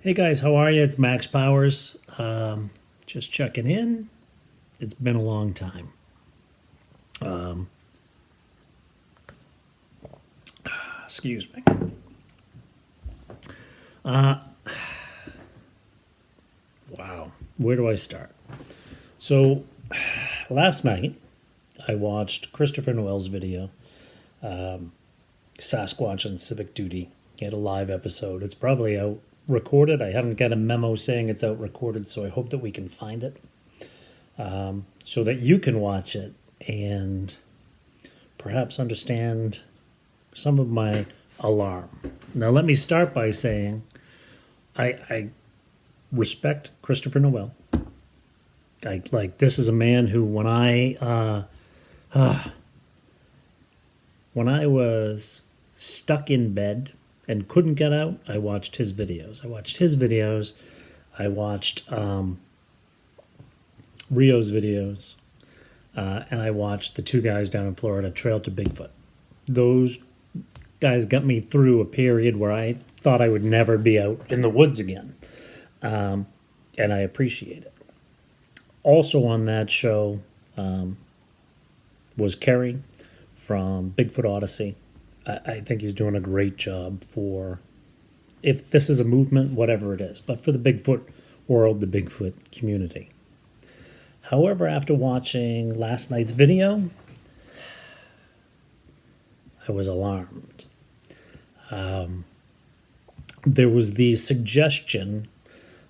Hey guys, how are you? It's Max Powers. Just checking in. It's been a long time. Excuse me. Wow. Where do I start? So, last night I watched Christopher Noel's video, Sasquatch on Civic Duty. He had a live episode. It's probably out recorded. I haven't got a memo saying it's out recorded, so I hope that we can find it so that you can watch it and perhaps understand some of my alarm. Now, let me start by saying I respect Christopher Noel. This is a man who, when I was stuck in bed and couldn't get out, I watched his videos. I watched Rio's videos. And I watched the two guys down in Florida trail to Bigfoot. Those guys got me through a period where I thought I would never be out in the woods again. And I appreciate it. Also on that show was Kerry from Bigfoot Odyssey. I think he's doing a great job for, if this is a movement, whatever it is, but for the Bigfoot world, the Bigfoot community. However, after watching last night's video, I was alarmed. There was the suggestion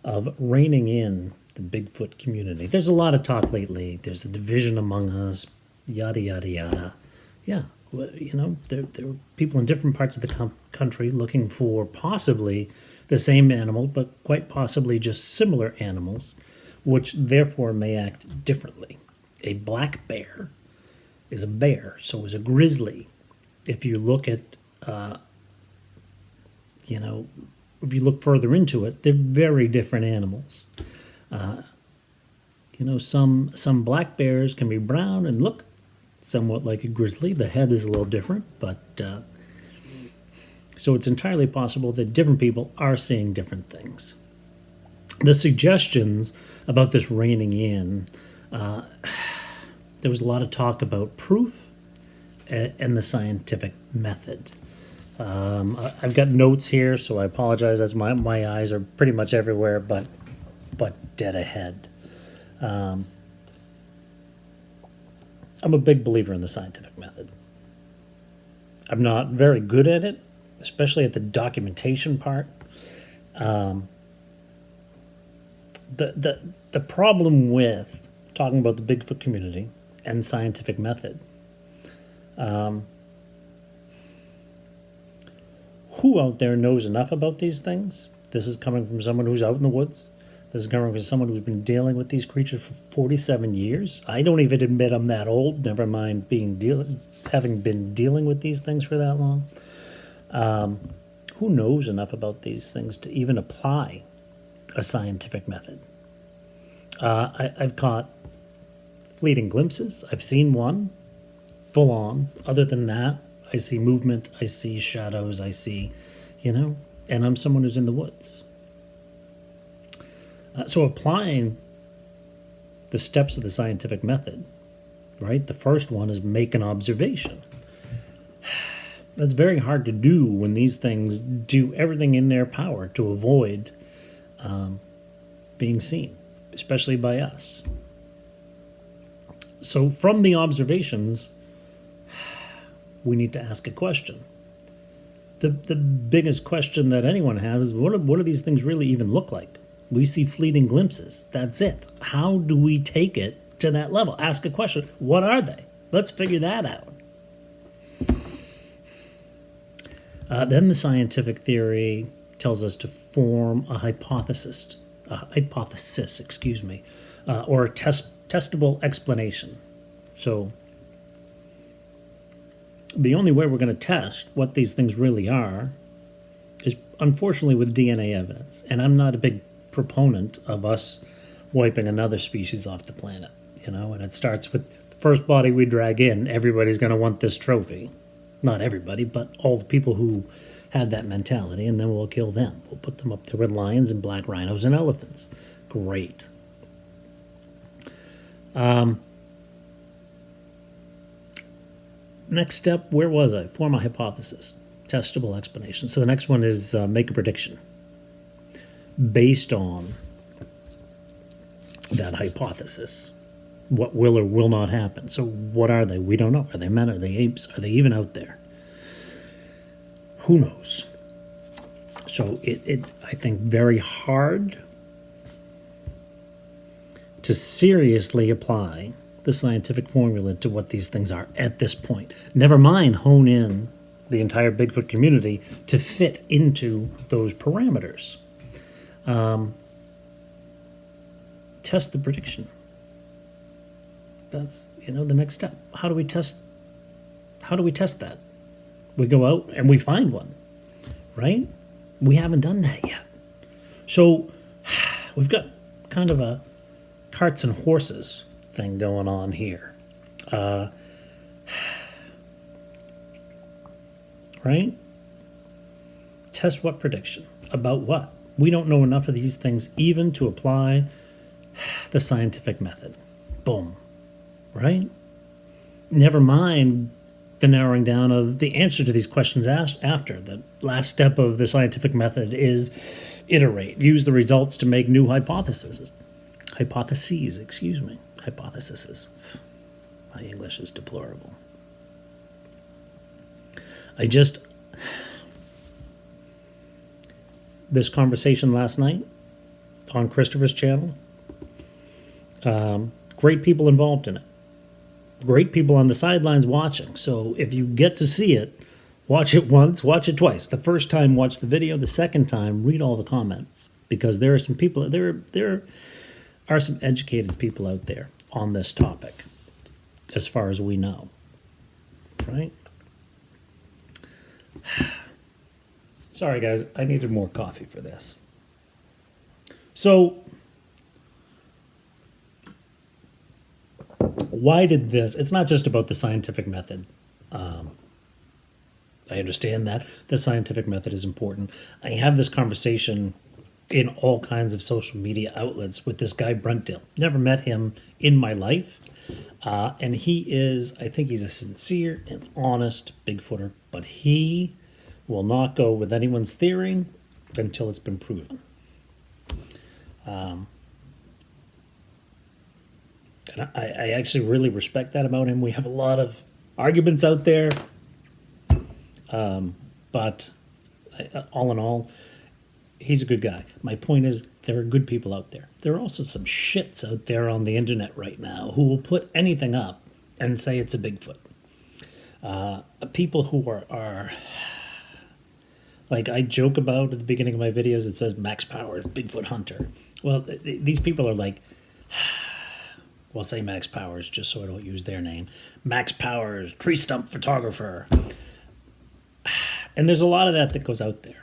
of reining in the Bigfoot community. There's a lot of talk lately. There's a division among us, yada, yada, yada. Yeah, well, there are people in different parts of the country looking for possibly the same animal, but quite possibly just similar animals, which therefore may act differently. A black bear is a bear, so is a grizzly. If you look at, if you look further into it, they're very different animals. Some black bears can be brown and look somewhat like a grizzly. The head is a little different, but so it's entirely possible that different people are seeing different things. The suggestions about this reining in, there was a lot of talk about proof and the scientific method. I've got notes here, so I apologize as my eyes are pretty much everywhere, but dead ahead. I'm a big believer in the scientific method. I'm not very good at it, especially at the documentation part. The problem with talking about the Bigfoot community and scientific method, who out there knows enough about these things? This is coming from someone who's out in the woods. This is coming from someone who's been dealing with these creatures for 47 years. I don't even admit I'm that old, never mind having been dealing with these things for that long. Who knows enough about these things to even apply a scientific method? I've caught fleeting glimpses. I've seen one full on. Other than that, I see movement, I see shadows, I see, and I'm someone who's in the woods. So applying the steps of the scientific method, right? The first one is make an observation. That's very hard to do when these things do everything in their power to avoid being seen, especially by us. So from the observations, we need to ask a question. The biggest question that anyone has is, what do these things really even look like? We see fleeting glimpses. That's it. How do we take it to that level? Ask a question. What are they? Let's figure that out. Then the scientific theory tells us to form a hypothesis, or a testable explanation. So the only way we're going to test what these things really are is, unfortunately, with DNA evidence. And I'm not a big proponent of us wiping another species off the planet, and it starts with the first body we drag in. Everybody's going to want this trophy. Not everybody, but all the people who had that mentality, and then we'll kill them. We'll put them up there with lions and black rhinos and elephants. Great. Next step, where was I? Form a hypothesis. Testable explanation. So the next one is make a prediction based on that hypothesis. What will or will not happen? So what are they? We don't know. Are they men? Are they apes? Are they even out there? Who knows? So it's, I think, very hard to seriously apply the scientific formula to what these things are at this point. Never mind hone in the entire Bigfoot community to fit into those parameters. Test the prediction. That's, the next step. How do we test that? We go out and we find one, right? We haven't done that yet. So we've got kind of a carts and horses thing going on here. Right? Test what prediction? About what? We don't know enough of these things even to apply the scientific method. Boom. Right? Never mind the narrowing down of the answer to these questions after. The last step of the scientific method is iterate. Use the results to make new hypotheses. Hypotheses. My English is deplorable. This conversation last night on Christopher's channel, great people involved in it. Great people on the sidelines watching. So if you get to see it, watch it once, watch it twice. The first time, watch the video. The second time, read all the comments. Because there are some people, there are some educated people out there on this topic, as far as we know. Right? Sorry, guys. I needed more coffee for this. So, why did this? It's not just about the scientific method. I understand that the scientific method is important. I have this conversation in all kinds of social media outlets with this guy, Brent Dill. Never met him in my life. And I think he's a sincere and honest Bigfooter, but he will not go with anyone's theory until it's been proven. And I actually really respect that about him. We have a lot of arguments out there, but all in all, he's a good guy. My point is, there are good people out there. There are also some shits out there on the internet right now who will put anything up and say it's a Bigfoot. People who are like I joke about at the beginning of my videos, it says Max Powers, Bigfoot Hunter. Well, these people are like, well, say Max Powers, just so I don't use their name. Max Powers, tree stump photographer. And there's a lot of that goes out there.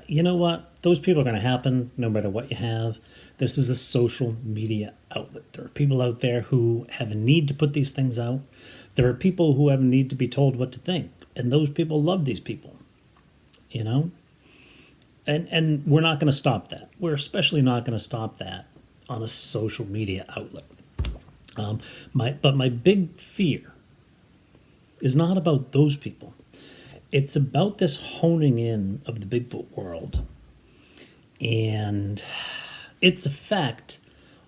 You know what? Those people are going to happen no matter what you have. This is a social media outlet. There are people out there who have a need to put these things out. There are people who have a need to be told what to think. And those people love these people. And we're not going to stop that. We're especially not going to stop that on a social media outlet. But my big fear is not about those people. It's about this honing in of the Bigfoot world and its effect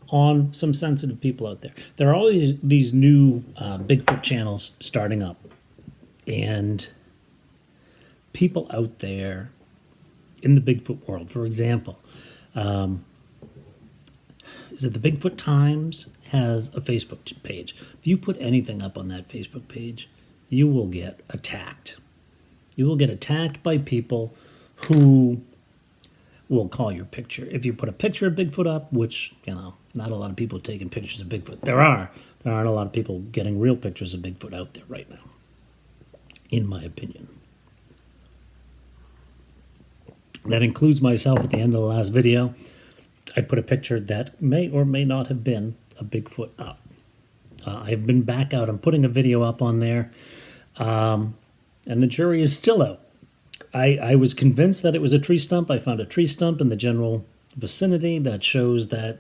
on some sensitive people out there. There are all these new Bigfoot channels starting up, and people out there in the Bigfoot world, for example, is it the Bigfoot Times has a Facebook page. If you put anything up on that Facebook page, you will get attacked. You will get attacked by people who will call your picture. If you put a picture of Bigfoot up, which, not a lot of people taking pictures of Bigfoot. There aren't a lot of people getting real pictures of Bigfoot out there right now, in my opinion. That includes myself at the end of the last video. I put a picture that may or may not have been a Bigfoot up. I've been back out. I'm putting a video up on there. And the jury is still out I was convinced that it was a tree stump. I found a tree stump in the general vicinity that shows that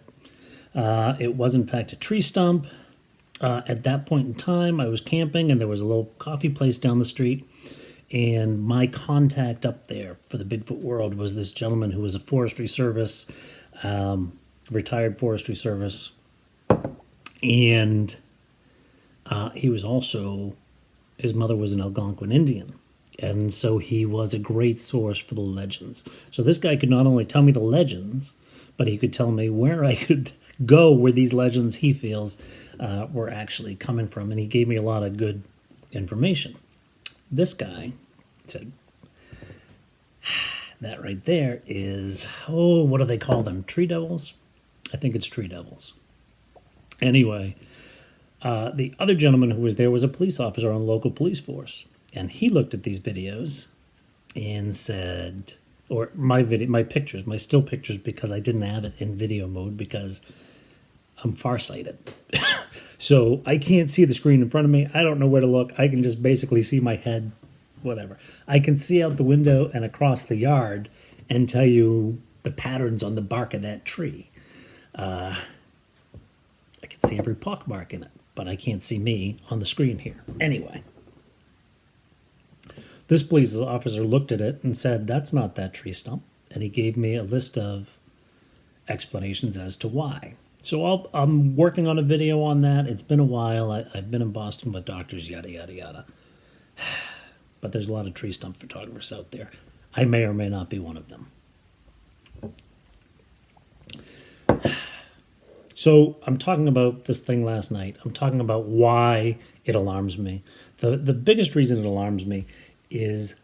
it was in fact a tree stump. At that point in time, I was camping and there was a little coffee place down the street. And my contact up there for the Bigfoot world was this gentleman who was a forestry service, retired forestry service. And he was also, his mother was an Algonquin Indian. And so he was a great source for the legends. So this guy could not only tell me the legends, but he could tell me where I could go where these legends he feels were actually coming from. And he gave me a lot of good information. This guy said, that right there is, what do they call them? Tree devils? I think it's tree devils. Anyway, the other gentleman who was there was a police officer on the local police force. And he looked at these videos and said, or my pictures, my still pictures, because I didn't have it in video mode because I'm farsighted. So I can't see the screen in front of me. I don't know where to look. I can just basically see my head, whatever. I can see out the window and across the yard and tell you the patterns on the bark of that tree. I can see every pockmark in it, but I can't see me on the screen here. Anyway, this police officer looked at it and said, that's not that tree stump. And he gave me a list of explanations as to why. So I'm working on a video on that. It's been a while. I've been in Boston with doctors, yada, yada, yada. But there's a lot of tree stump photographers out there. I may or may not be one of them. So I'm talking about this thing last night. I'm talking about why it alarms me. The biggest reason it alarms me is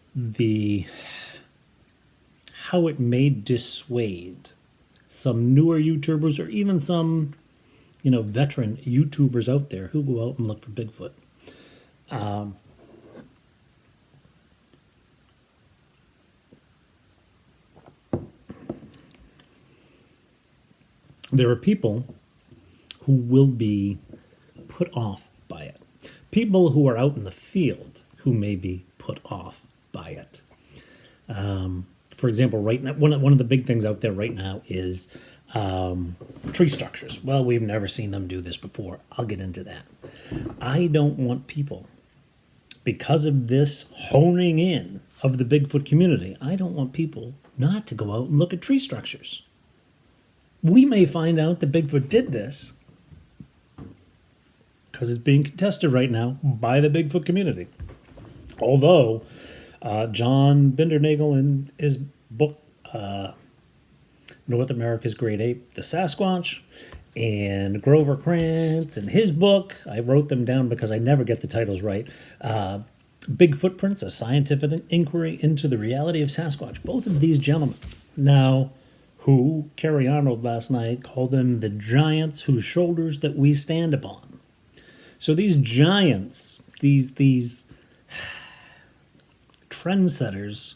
how it may dissuade some newer YouTubers or even some, veteran YouTubers out there who go out and look for Bigfoot. There are people who will be put off by it. People who are out in the field who may be put off by it. For example, right now, one of the big things out there right now is tree structures. Well, we've never seen them do this before. I'll get into that. I don't want people, because of this honing in of the Bigfoot community, I don't want people not to go out and look at tree structures. We may find out that Bigfoot did this because it's being contested right now by the Bigfoot community. Although John Bindernagel in his book, North America's Great Ape, the Sasquatch, and Grover Krantz in his book, I wrote them down because I never get the titles right, Big Footprints, A Scientific Inquiry into the Reality of Sasquatch. Both of these gentlemen now, who Kerry Arnold last night called them the giants whose shoulders that we stand upon. So these giants, these trendsetters,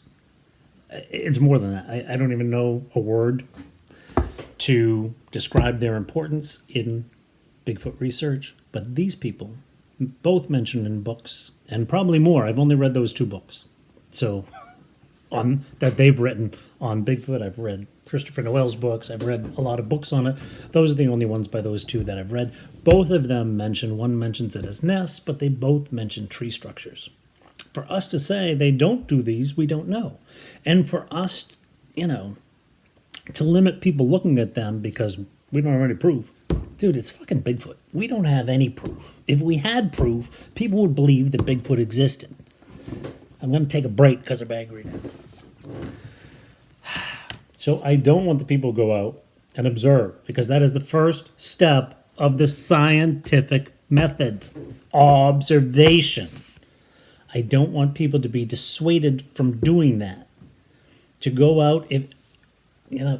it's more than that. I don't even know a word to describe their importance in Bigfoot research, but these people, both mentioned in books, and probably more. I've only read those two books. So on that they've written on Bigfoot, I've read Christopher Noel's books. I've read a lot of books on it. Those are the only ones by those two that I've read. Both of them mention, one mentions it as nests, but they both mention tree structures. For us to say they don't do these, we don't know. And for us, to limit people looking at them because we don't have any proof. Dude, it's fucking Bigfoot. We don't have any proof. If we had proof, people would believe that Bigfoot existed. I'm going to take a break because I'm angry now. So I don't want the people to go out and observe, because that is the first step of the scientific method. Observation. I don't want people to be dissuaded from doing that. To go out,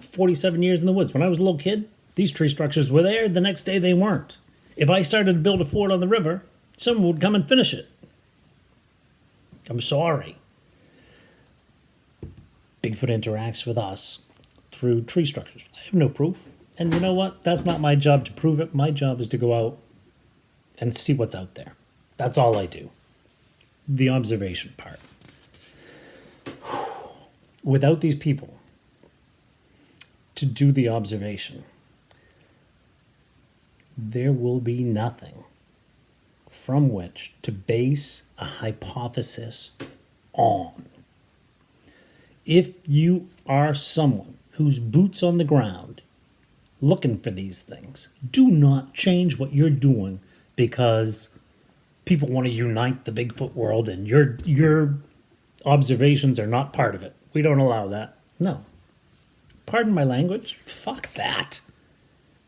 47 years in the woods. When I was a little kid, these tree structures were there. The next day they weren't. If I started to build a fort on the river, someone would come and finish it. I'm sorry. Bigfoot interacts with us through tree structures. I have no proof. And you know what? That's not my job to prove it. My job is to go out and see what's out there. That's all I do. The observation part. without these people to do the observation, there will be nothing from which to base a hypothesis on. If you are someone who's boots on the ground looking for these things, do not change what you're doing because people want to unite the Bigfoot world and your observations are not part of it. We don't allow that. No. Pardon my language. Fuck that.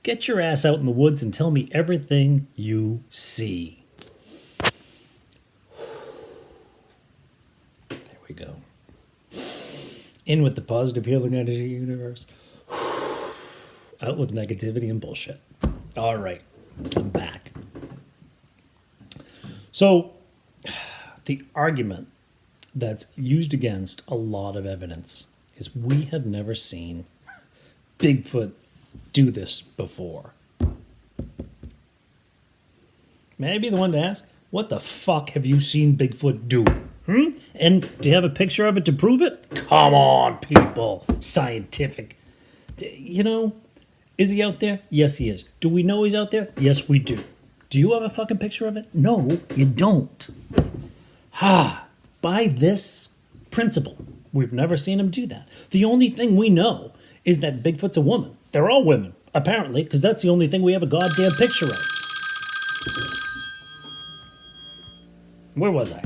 Get your ass out in the woods and tell me everything you see. There we go. In with the positive healing energy universe. Out with negativity and bullshit. All right. I'm back. So, the argument that's used against a lot of evidence is we have never seen Bigfoot do this before. May I be the one to ask, what the fuck have you seen Bigfoot do? And do you have a picture of it to prove it? Come on, people. Scientific. You know, is he out there? Yes, he is. Do we know he's out there? Yes, we do. Do you have a fucking picture of it? No, you don't. By this principle, we've never seen him do that. The only thing we know is that Bigfoot's a woman. They're all women, apparently, because that's the only thing we have a goddamn picture of. Where was I?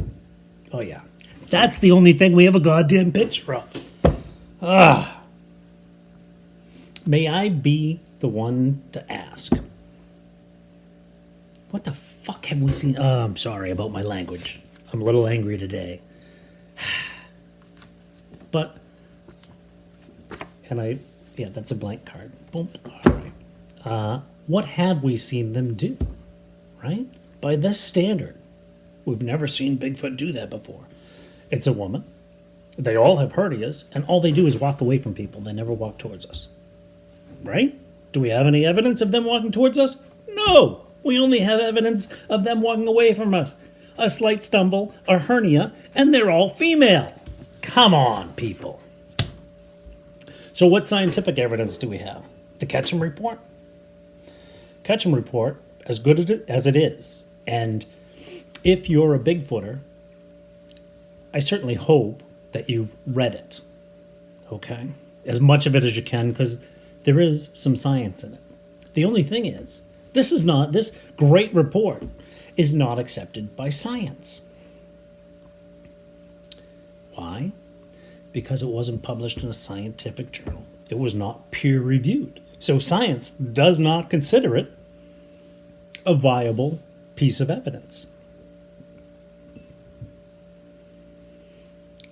Oh, yeah. That's the only thing we have a goddamn picture of. May I be the one to ask, what the fuck have we seen? I'm sorry about my language. I'm a little angry today. But, that's a blank card. Boom. All right. What have we seen them do? Right? By this standard, we've never seen Bigfoot do that before. It's a woman. They all have hernias, and all they do is walk away from people. They never walk towards us. Right? Do we have any evidence of them walking towards us? No! We only have evidence of them walking away from us. A slight stumble, a hernia, and they're all female. Come on, people. So what scientific evidence do we have? The Ketchum Report? Ketchum Report, as good as it is, and if you're a Bigfooter, I certainly hope that you've read it, okay? As much of it as you can, because there is some science in it. The only thing is, this great report is not accepted by science. Why? Because it wasn't published in a scientific journal. It was not peer-reviewed. So science does not consider it a viable piece of evidence.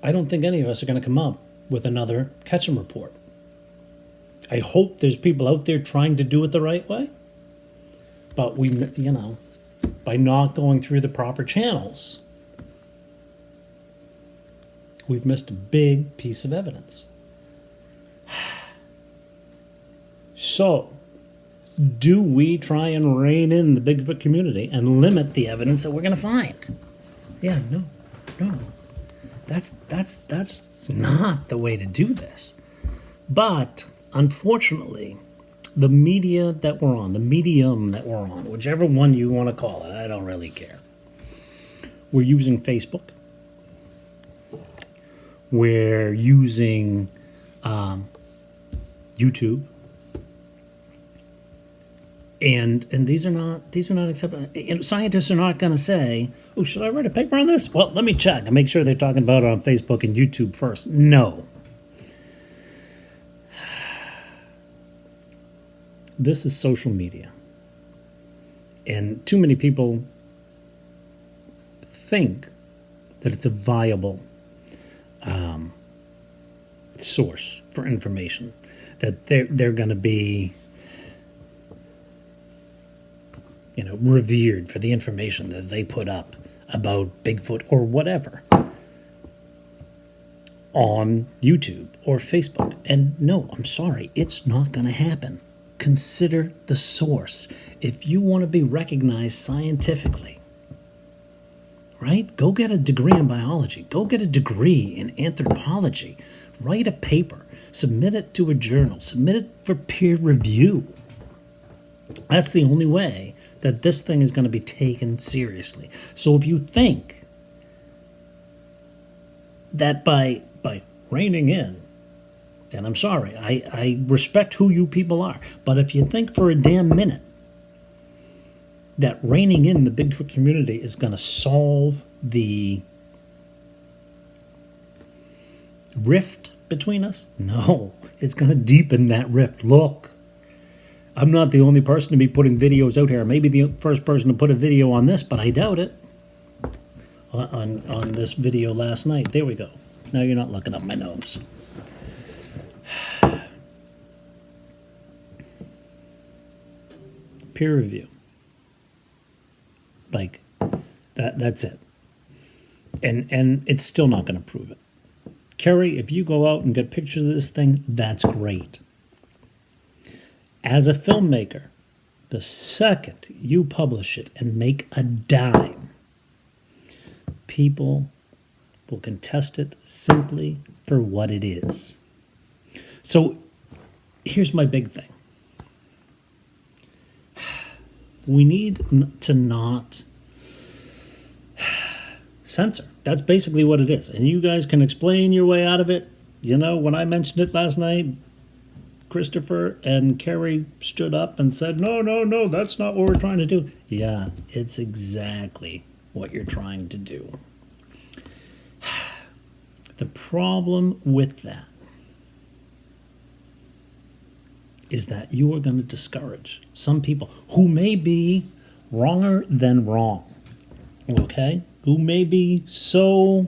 I don't think any of us are going to come up with another Ketchum Report. I hope there's people out there trying to do it the right way. But by not going through the proper channels, we've missed a big piece of evidence. So, do we try and rein in the Bigfoot community and limit the evidence that we're going to find? Yeah, no. That's not the way to do this. But, unfortunately, the media that we're on, the medium that we're on, whichever one you want to call it, I don't really care. We're using Facebook. We're using YouTube. And these are not acceptable. Scientists are not going to say, "Oh, should I write a paper on this?" Well, let me check and make sure they're talking about it on Facebook and YouTube first. No. This is social media. And too many people think that it's a viable source for information, that they're going to be revered for the information that they put up about Bigfoot or whatever on YouTube or Facebook. And no, I'm sorry, it's not going to happen. Consider the source. If you want to be recognized scientifically, right? Go get a degree in biology. Go get a degree in anthropology. Write a paper. Submit it to a journal. Submit it for peer review. That's the only way that this thing is going to be taken seriously. So if you think that by reining in, and I'm sorry, I respect who you people are, but if you think for a damn minute that reining in the Bigfoot community is going to solve the rift between us, no, it's going to deepen that rift. Look, I'm not the only person to be putting videos out here. Maybe the first person to put a video on this, but I doubt it. On this video last night. There we go. Now you're not looking up my nose. Peer review. Like, that's it. And it's still not going to prove it. Kerry, if you go out and get pictures of this thing, that's great. As a filmmaker, the second you publish it and make a dime, people will contest it simply for what it is. So here's my big thing. We need to not censor. That's basically what it is. And you guys can explain your way out of it. You know, when I mentioned it last night, Christopher and Kerry stood up and said, no, that's not what we're trying to do. Yeah, it's exactly what you're trying to do. The problem with that is that you are going to discourage some people who may be wronger than wrong, okay? Who may be so,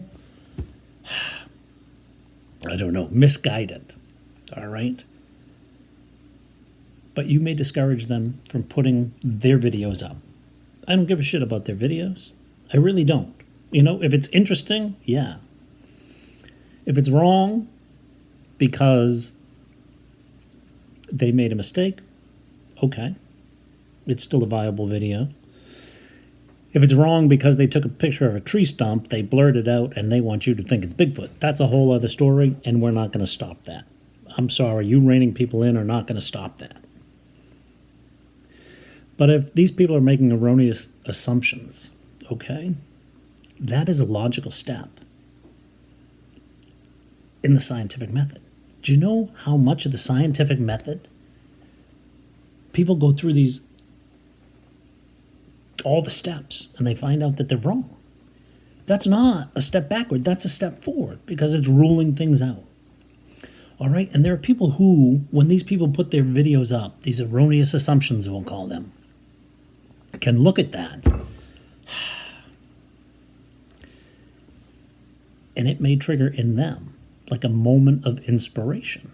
I don't know, misguided, all right? But you may discourage them from putting their videos up. I don't give a shit about their videos. I really don't. You know, if it's interesting, yeah. If it's wrong because they made a mistake, okay. It's still a viable video. If it's wrong because they took a picture of a tree stump, they blurred it out, and they want you to think it's Bigfoot, that's a whole other story, and we're not going to stop that. I'm sorry, you reining people in are not going to stop that. But if these people are making erroneous assumptions, okay, that is a logical step in the scientific method. Do you know how much of the scientific method people go through all the steps and they find out that they're wrong? That's not a step backward, that's a step forward because it's ruling things out. All right, and there are people who, when these people put their videos up, these erroneous assumptions, we'll call them, can look at that and it may trigger in them like a moment of inspiration.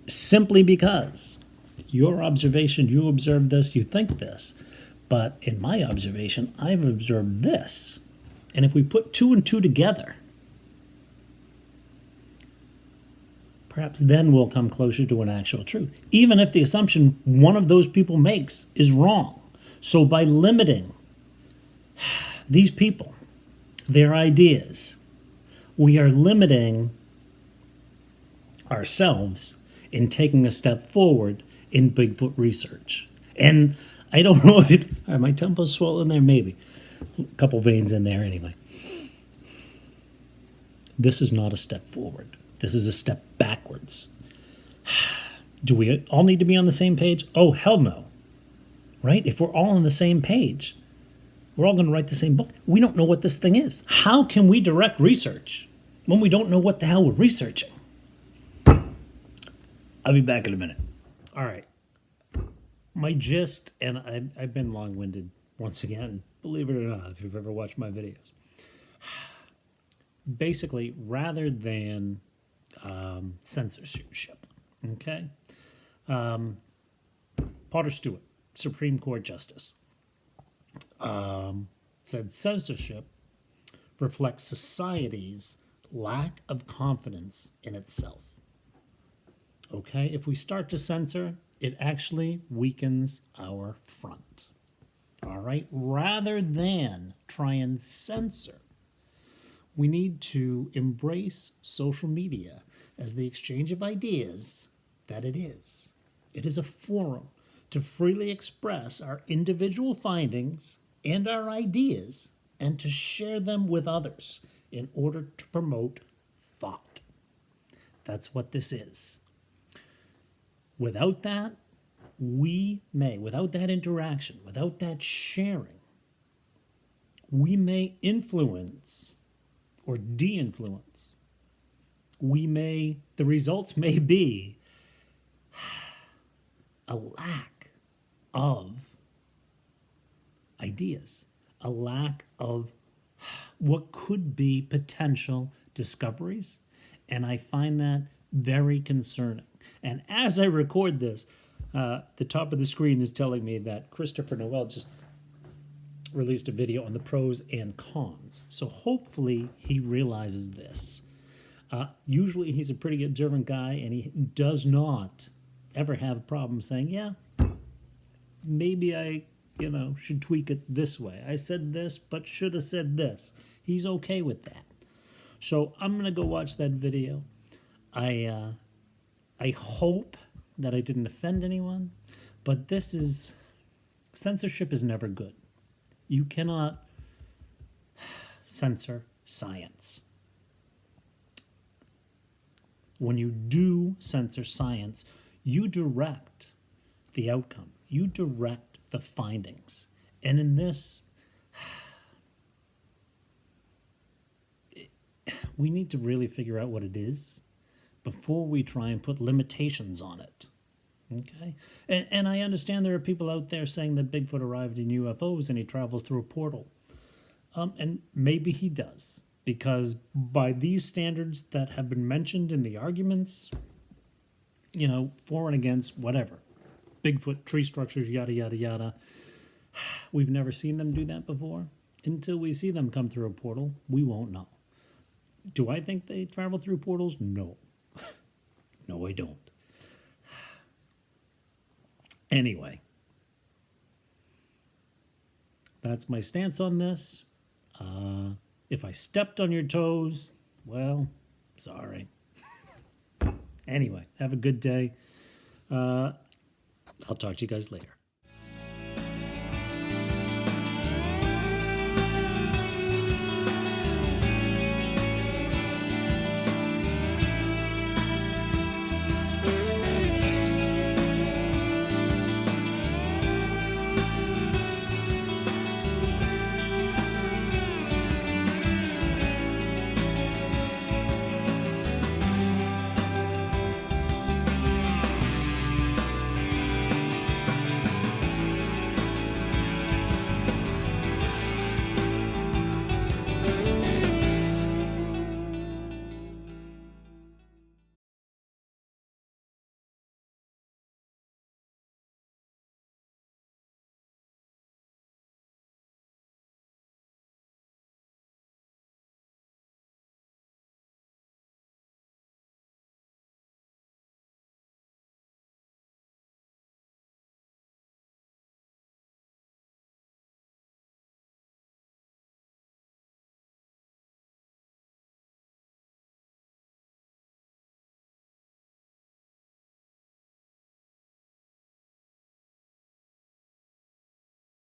Simply because your observation, you observed this, you think this, but in my observation, I've observed this. And if we put two and two together, perhaps then we'll come closer to an actual truth, even if the assumption one of those people makes is wrong. So by limiting these people, their ideas, we are limiting ourselves in taking a step forward in Bigfoot research. And I don't know if are my temples swollen there? Maybe. A couple veins in there anyway. This is not a step forward. This is a step backwards. Do we all need to be on the same page? Oh, hell no. Right? If we're all on the same page, we're all going to write the same book. We don't know what this thing is. How can we direct research when we don't know what the hell we're researching? I'll be back in a minute. All right. My gist, and I've been long-winded once again, believe it or not, if you've ever watched my videos. Basically, rather than censorship, okay? Potter Stewart, Supreme Court Justice, said censorship reflects society's lack of confidence in itself. Okay, if we start to censor, it actually weakens our front. all right, rather than try and censor. We need to embrace social media as the exchange of ideas that it is. It is a forum to freely express our individual findings and our ideas and to share them with others in order to promote thought. That's what this is. Without that, without that interaction, without that sharing, we may influence or de-influence. The results may be a lack of ideas, a lack of what could be potential discoveries, and I find that very concerning. And as I record this, the top of the screen is telling me that Christopher Noel just released a video on the pros and cons. So hopefully he realizes this. Usually he's a pretty observant guy, and he does not ever have a problem saying, yeah, maybe I should tweak it this way. I said this, but should have said this. He's okay with that. So I'm going to go watch that video. I hope that I didn't offend anyone, but censorship is never good. You cannot censor science. When you do censor science, you direct the outcome. You direct the findings. And in this, we need to really figure out what it is before we try and put limitations on it. Okay? And I understand there are people out there saying that Bigfoot arrived in UFOs and he travels through a portal. And maybe he does, because by these standards that have been mentioned in the arguments, for and against, whatever, Bigfoot, tree structures, yada, yada, yada, we've never seen them do that before. Until we see them come through a portal, we won't know. Do I think they travel through portals? No. No, I don't. Anyway, that's my stance on this. If I stepped on your toes, well, sorry. Anyway, have a good day. I'll talk to you guys later.